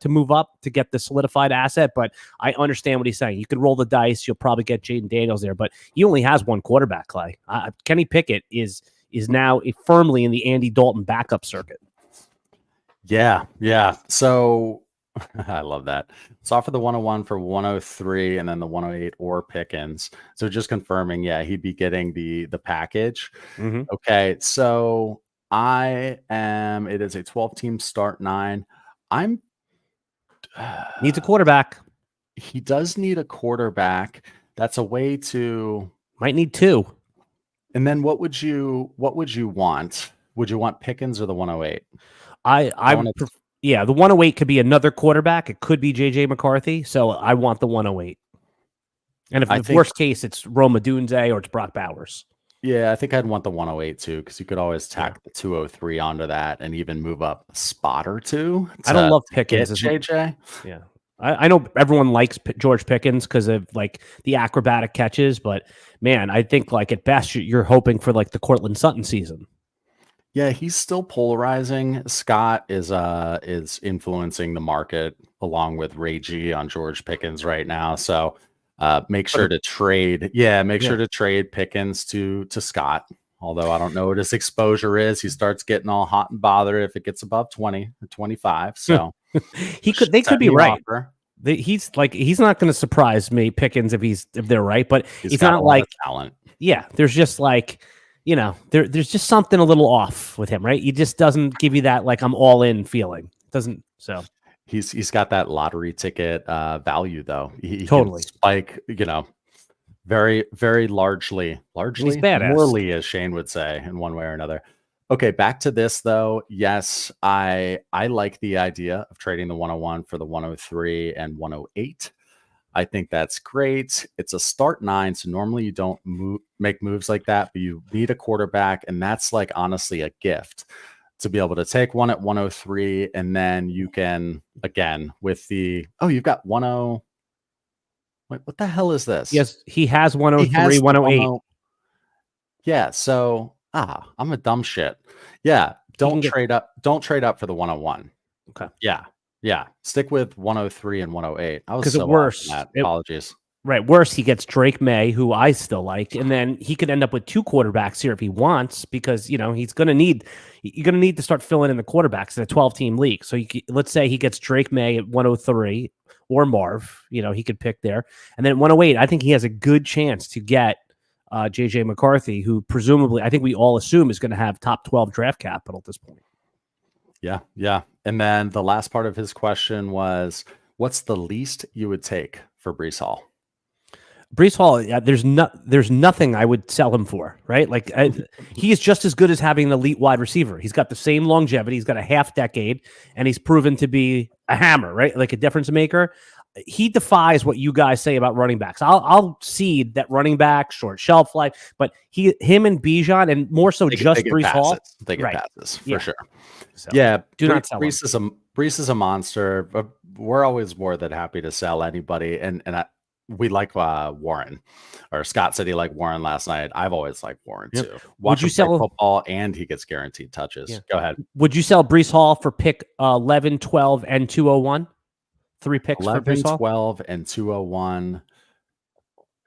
move up to get the solidified asset, but I understand what he's saying. You can roll the dice. You'll probably get Jaden Daniels there, but he only has one quarterback, Clay. Kenny Pickett is now firmly in the Andy Dalton backup circuit. Yeah. So I love that. It's offer the 101 for 103 and then the 108 or Pickens. So just confirming, yeah, he'd be getting the package. Mm-hmm. Okay, so it is a 12-team start 9. Needs a quarterback. He does need a quarterback. That's a way to might need 2. And then what would you want? Would you want Pickens or the 108? Yeah, the 108 could be another quarterback. It could be JJ McCarthy. So I want the 108. And if the worst case, it's Roma Dunze or it's Brock Bowers. Yeah, I think I'd want the 108 too, because you could always tack the 203 onto that and even move up a spot or 2. I don't love Pickens as JJ. Yeah. I know everyone likes George Pickens because of like the acrobatic catches, but man, I think like at best you're hoping for like the Cortland Sutton season. Yeah, he's still polarizing. Scott is influencing the market along with Ray G on George Pickens right now. So make sure to trade. Yeah, sure to trade Pickens to Scott. Although I don't know what his exposure is. He starts getting all hot and bothered if it gets above 20 or 25. So they could be right. He's not going to surprise me, Pickens, if they're right, but he's not like talent. Yeah, there's just like, there's just something a little off with him, right? He just doesn't give you that like I'm all in feeling. Doesn't so. He's got that lottery ticket value though. He totally can spike, very very largely morally, as Shane would say, in one way or another. Okay, back to this though. Yes, I like the idea of trading the 101 for the 103 and 108. I think that's great. It's a start 9, so normally you don't make moves like that, but you need a quarterback, and that's like honestly a gift to be able to take one at 103, and then you can again with the you've got 10. Wait, what the hell is this? Yes, he has 103, 108. Yeah, so I'm a dumb shit. Yeah, don't trade up for the 101. Okay. Yeah, stick with 103 and 108. I was because so worse. Apologies. Right, worse, he gets Drake May, who I still like, and then he could end up with 2 quarterbacks here if he wants, because you're gonna need to start filling in the quarterbacks in a 12-team league. So let's say he gets Drake May at 103 or Marv, he could pick there, and then at 108, I think he has a good chance to get JJ McCarthy, who presumably I think we all assume is going to have top 12 draft capital at this point. Yeah. And then the last part of his question was, what's the least you would take for Brees Hall? Brees Hall, there's nothing I would sell him for, right? Like he is just as good as having an elite wide receiver. He's got the same longevity. He's got a half decade, and he's proven to be a hammer, right? Like a difference maker. He defies what you guys say about running backs. I'll cede that running back, short shelf life, but him and Bijan, and more so they just get Brees passes. Hall. They get passes for sure. So, yeah, do not sell Brees him. Brees is a monster. But we're always more than happy to sell anybody, and we like Warren, or Scott said he liked Warren last night. I've always liked Warren too. Would you sell football and he gets guaranteed touches? Yeah. Go ahead. Would you sell Brees Hall for pick 11, 12, and 201? 3 picks 11, for Brees Hall? 12, and 201.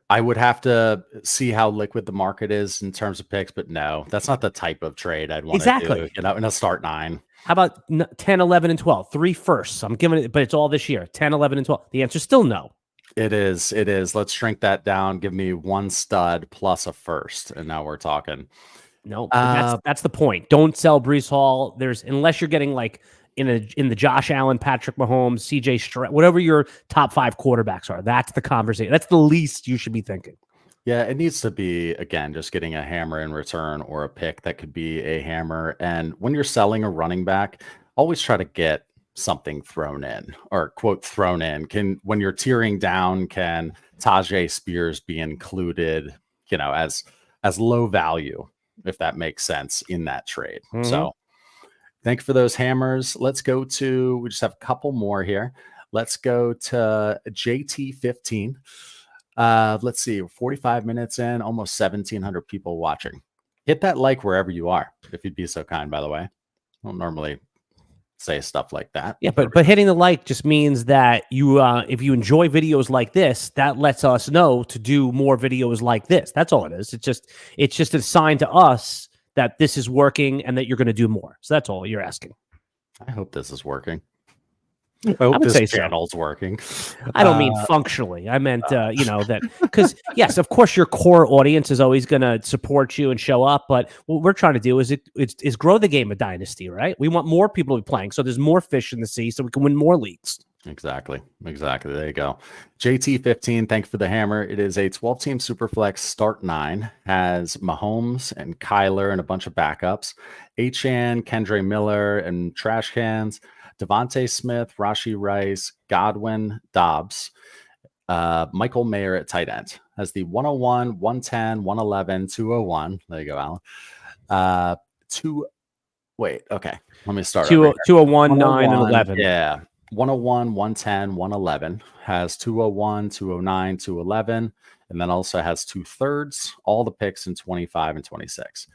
I would have to see how liquid the market is in terms of picks, but no, that's not the type of trade I'd want to do, in a start 9. How about 10, 11, and 12? 3 firsts. I'm giving it, but it's all this year. 10, 11, and 12. The answer is still no. It is. Let's shrink that down. Give me 1 stud plus a first, and now we're talking. No, that's the point. Don't sell Brees Hall. Unless you're getting like in the Josh Allen, Patrick Mahomes, CJ Stroud, whatever your top 5 quarterbacks are. That's the conversation. That's the least you should be thinking. Yeah, it needs to be, again, just getting a hammer in return or a pick that could be a hammer. And when you're selling a running back, always try to get something thrown in, or quote thrown in. When you're tearing down, can Tajay Spears be included, as low value, if that makes sense, in that trade? So thank you for those hammers. Let's go to, we just have a couple more here. Let's go to JT15. Let's see, 45 minutes in, almost 1,700 people watching. Hit that like wherever you are, if you'd be so kind, by the way. I don't normally say stuff like that. Yeah, but hitting the like just means that you, if you enjoy videos like this, that lets us know to do more videos like this. That's all it is. It's just a sign to us that this is working and that you're going to do more. So that's all you're asking. I hope this is working. I hope this channel's working. I don't mean functionally. I meant, that because yes, of course, your core audience is always going to support you and show up. But what we're trying to do is grow the game of Dynasty, right? We want more people to be playing, so there's more fish in the sea, so we can win more leagues. Exactly. There you go. JT15, thanks for the hammer. It is a 12-team Superflex start 9. Has Mahomes and Kyler and a bunch of backups. Achane, Kendre Miller, and trash cans. Devontae Smith, Rashee Rice, Godwin, Dobbs, Michael Mayer at tight end. Has the 101, 110, 111, 201. There you go, Alan. Okay. Let me start. 201, 9, and 11. Yeah. 101, 110, 111. Has 201, 209, 211. And then also has 2/3. All the picks in 25 and 26.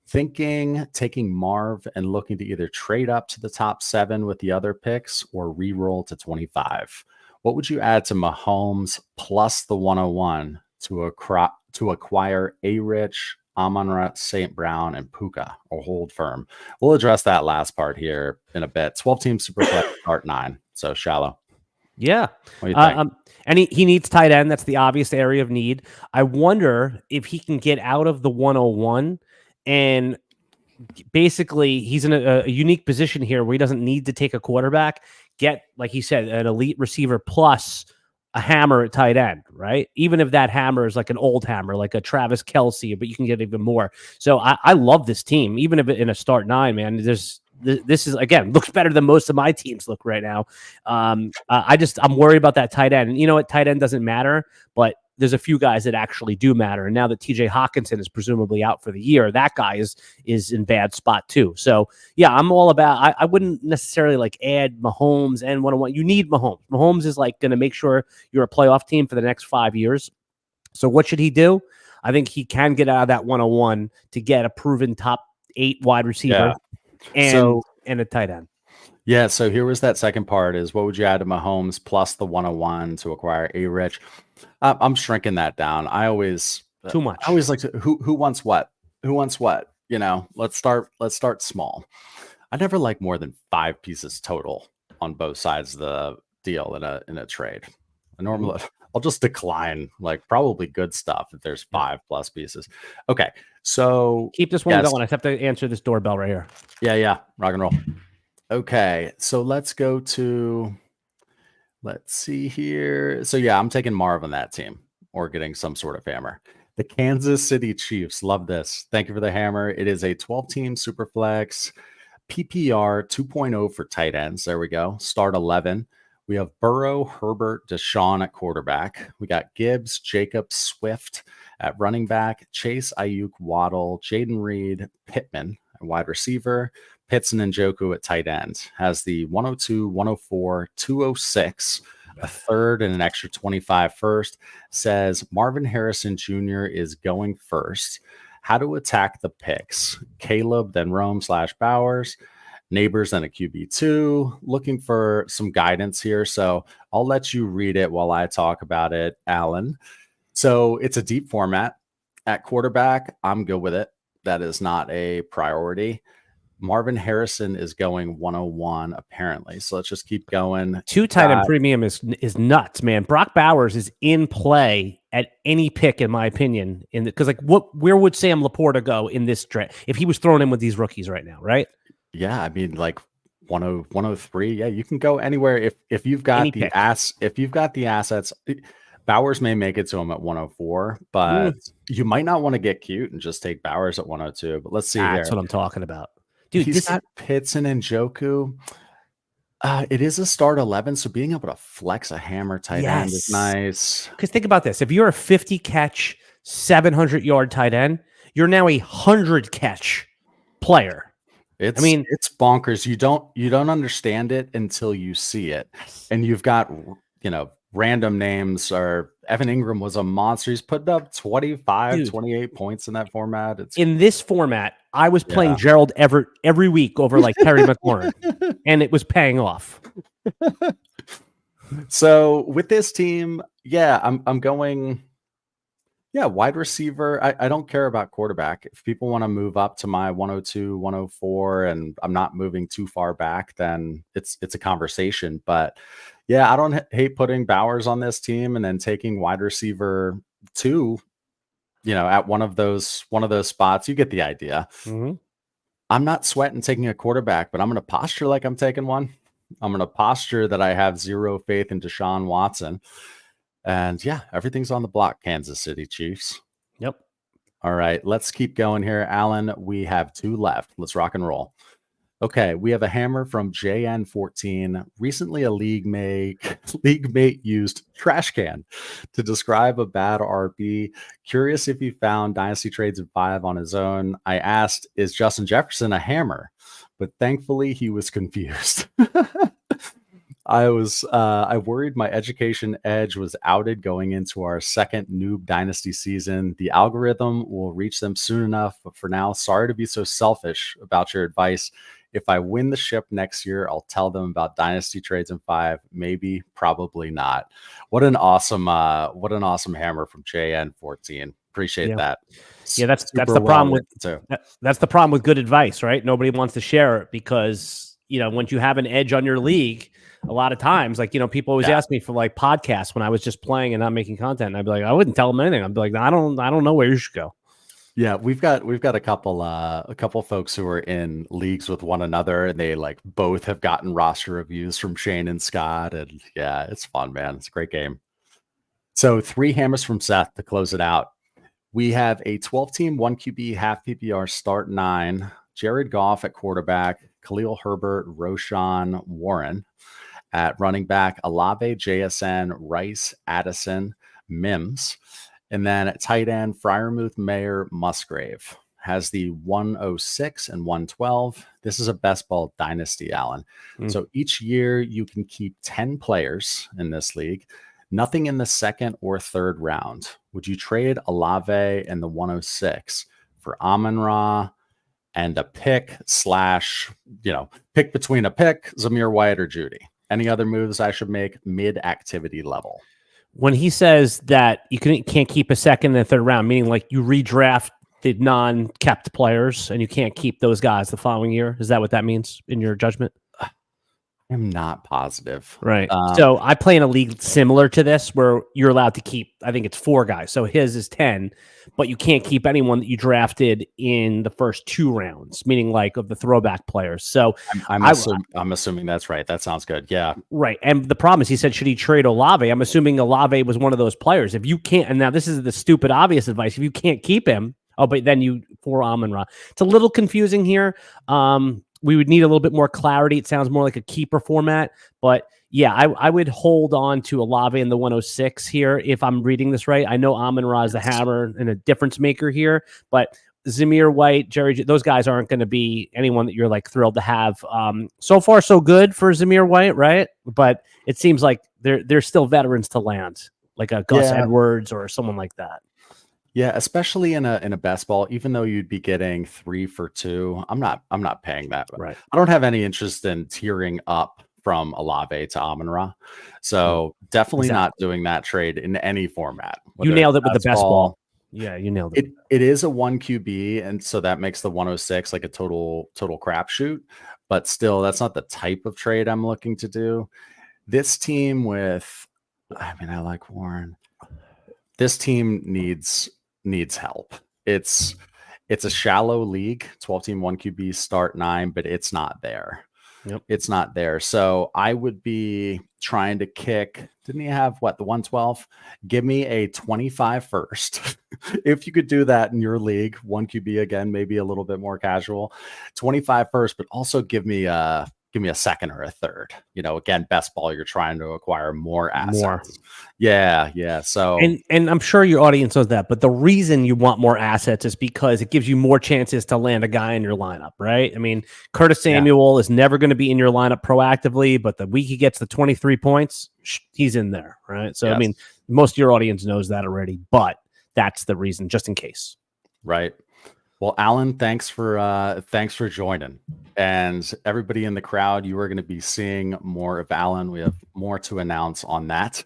Thinking taking Marv and looking to either trade up to the top 7 with the other picks or re-roll to 25. What would you add to Mahomes plus the 101 to acquire A-Rich, Amon-Ra St. Brown, and Puka, or hold firm? We'll address that last part here in a bit. 12-team Superflex start 9, so shallow. Yeah. What do you think? And he needs tight end. That's the obvious area of need. I wonder if he can get out of the 101. And basically, he's in a unique position here where he doesn't need to take a quarterback, get, like he said, an elite receiver plus a hammer at tight end, right? Even if that hammer is like an old hammer, like a Travis Kelce, but you can get even more. So I love this team, even if it in a start 9, man. This is, again, looks better than most of my teams look right now. I'm worried about that tight end. And you know what? Tight end doesn't matter, but there's a few guys that actually do matter. And now that TJ Hawkinson is presumably out for the year, that guy is in bad spot too. So yeah, I'm all about, I wouldn't necessarily like add Mahomes and 101. You need Mahomes. Mahomes is like going to make sure you're a playoff team for the next 5 years. So what should he do? I think he can get out of that 101 to get a proven top 8 wide receiver and a tight end. Yeah, so here was that second part is what would you add to Mahomes plus the 101 to acquire A-Rich? I'm shrinking that down. I always too much. I always like to who wants what? Who wants what? Let's start small. I never like more than 5 pieces total on both sides of the deal in a trade. Normally I'll just decline like probably good stuff if there's 5+ pieces. Okay, so keep this one going. I have to answer this doorbell right here. Yeah, rock and roll. Okay, so let's go to, let's see here. So yeah, I'm taking Marv on that team. or getting some sort of hammer. The Kansas City Chiefs, love this. Thank you for the hammer. It is a 12-team Superflex PPR 2.0 for tight ends. There we go. Start 11. We have Burrow, Herbert, Deshaun at quarterback. We got Gibbs, Jacobs, Swift at running back, Chase, Ayuk, Waddle, Jaden Reed, Pittman at wide receiver, Pitts and Njoku at tight end. Has the 102, 104, 206, a third and an extra 25 first. Says Marvin Harrison Jr. is going first. How to attack the picks. Caleb, then Rome / Bowers. Neighbors and a QB2. Looking for some guidance here. So I'll let you read it while I talk about it, Alan. So it's a deep format. At quarterback, I'm good with it. That is not a priority. Marvin Harrison is going 101 apparently. So let's just keep going. 2 tight end premium is nuts, man. Brock Bowers is in play at any pick, in my opinion. Because like, where would Sam Laporta go in this draft if he was thrown in with these rookies right now, right? Yeah, I mean, like 103. Yeah, you can go anywhere if you've got if you've got the assets. Bowers may make it to him at 104, but you might not want to get cute and just take Bowers at 102. But let's see. That's what I'm talking about, dude. He's got Pitts and Njoku. It is a start 11, so being able to flex a hammer tight end is nice. Because think about this: if you're a 50 catch, 700 yard tight end, you're now a 100 catch player. It's bonkers. You don't understand it until you see it. And you've got, random names. Or Evan Ingram was a monster. He's putting up 25, 28 points in that format. In this format, I was playing Gerald Everett every week over like Terry McLaurin, and it was paying off. So with this team, I'm going. Yeah, wide receiver. I don't care about quarterback. If people want to move up to my 102, 104, and I'm not moving too far back, then it's a conversation. But yeah, I don't hate putting Bowers on this team and then taking wide receiver 2, at one of those spots. You get the idea. Mm-hmm. I'm not sweating taking a quarterback, but I'm going to posture like I'm taking one. I'm going to posture that I have zero faith in Deshaun Watson. And yeah, everything's on the block, Kansas City Chiefs. Yep. All right, let's keep going here, Alan. We have 2 left. Let's rock and roll. Okay, we have a hammer from JN14. Recently, a league mate used trash can to describe a bad RB. Curious if he found Dynasty Trades in 5 on his own. I asked, is Justin Jefferson a hammer? But thankfully, he was confused. I worried my education edge was outed going into our second noob dynasty season. The algorithm will reach them soon enough, but for now, sorry to be so selfish about your advice. If I win the ship next year, I'll tell them about Dynasty Trades in 5. Maybe, probably not. What an awesome hammer from JN14. Appreciate that. Yeah, that's the problem that's the problem with good advice, right? Nobody wants to share it because once you have an edge on your league. A lot of times, people always ask me for like podcasts when I was just playing and not making content. And I'd be like, I wouldn't tell them anything. I'd be like, I don't know where you should go. Yeah, we've got a couple folks who are in leagues with one another, and they like both have gotten roster reviews from Shane and Scott, and yeah, it's fun, man. It's a great game. So 3 hammers from Seth to close it out. We have a 12-team 1 QB half PPR start 9. Jared Goff at quarterback, Khalil Herbert, Roshan, Warren. At running back, Olave, JSN, Rice, Addison, Mims. And then at tight end, Freiermuth, Mayer, Musgrave. Has the 106 and 112. This is a best ball dynasty, Alan. So each year you can keep 10 players in this league. Nothing in the second or third round. Would you trade Olave and the 106 for Amon-Ra and a pick / pick between a pick, Zamir White or Judy? Any other moves I should make mid-activity level? When he says that you can't keep a second and third round, meaning like you redraft the non-kept players and you can't keep those guys the following year, is that what that means in your judgment? I'm not positive. Right. So I play in a league similar to this where you're allowed to keep, I think it's 4 guys. So his is 10, but you can't keep anyone that you drafted in the first 2 rounds, meaning like of the throwback players. So I'm assuming that's right. That sounds good. Yeah. Right. And the problem is he said, should he trade Olave? I'm assuming Olave was one of those players. If you can't, and now this is the stupid, obvious advice. If you can't keep him, but then you for Amon-Ra. It's a little confusing here. We would need a little bit more clarity. It sounds more like a keeper format, but yeah, I would hold on to Olave in the 106 here if I'm reading this right. I know Amon-Ra is the hammer and a difference maker here, but Zamir White, Jerry, those guys aren't going to be anyone that you're like thrilled to have. So far, so good for Zamir White, right? But it seems like they're still veterans to land, like a Gus Edwards or someone like that. Yeah, especially in a best ball, even though you'd be getting 3 for 2, I'm not paying that. Right. I don't have any interest in tearing up from Olave to Amon-Ra. So definitely not doing that trade in any format. You nailed it with the best ball. Yeah, you nailed it. It is a 1 QB, and so that makes the 106 like a total crapshoot. But still, that's not the type of trade I'm looking to do. This team I like Warren. This team needs help. It's a shallow league, 12-team 1 QB start 9, but it's not there. Yep. It's not there. So I would be trying to kick. Didn't he have the 112? Give me a 25 first. If you could do that in your league, 1 QB again, maybe a little bit more casual, 25 first, but also give me a second or a third. Again, best ball, you're trying to acquire more assets. Yeah. So and I'm sure your audience knows that, but the reason you want more assets is because it gives you more chances to land a guy in your lineup, right? I mean, Curtis Samuel is never going to be in your lineup proactively, but the week he gets the 23 points, he's in there, right? So I mean, most of your audience knows that already, but that's the reason, just in case. Right. Well, Alan, thanks for joining, and everybody in the crowd. You are going to be seeing more of Alan. We have more to announce on that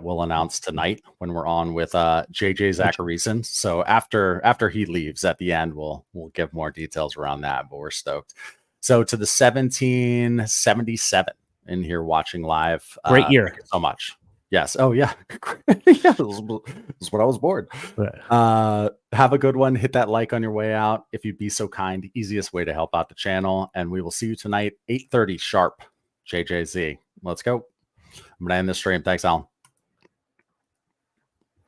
we'll announce tonight when we're on with JJ ZACHARIASON. So after he leaves at the end, we'll give more details around that. But we're stoked. So to the 1777 in here watching live. Great year. Thank you so much. Yes. Oh, yeah. Yeah, this is what I was bored. Right. Have a good one. Hit that like on your way out. If you'd be so kind, easiest way to help out the channel. And we will see you tonight, 8:30 sharp. JJZ. Let's go. I'm going to end this stream. Thanks, Alan.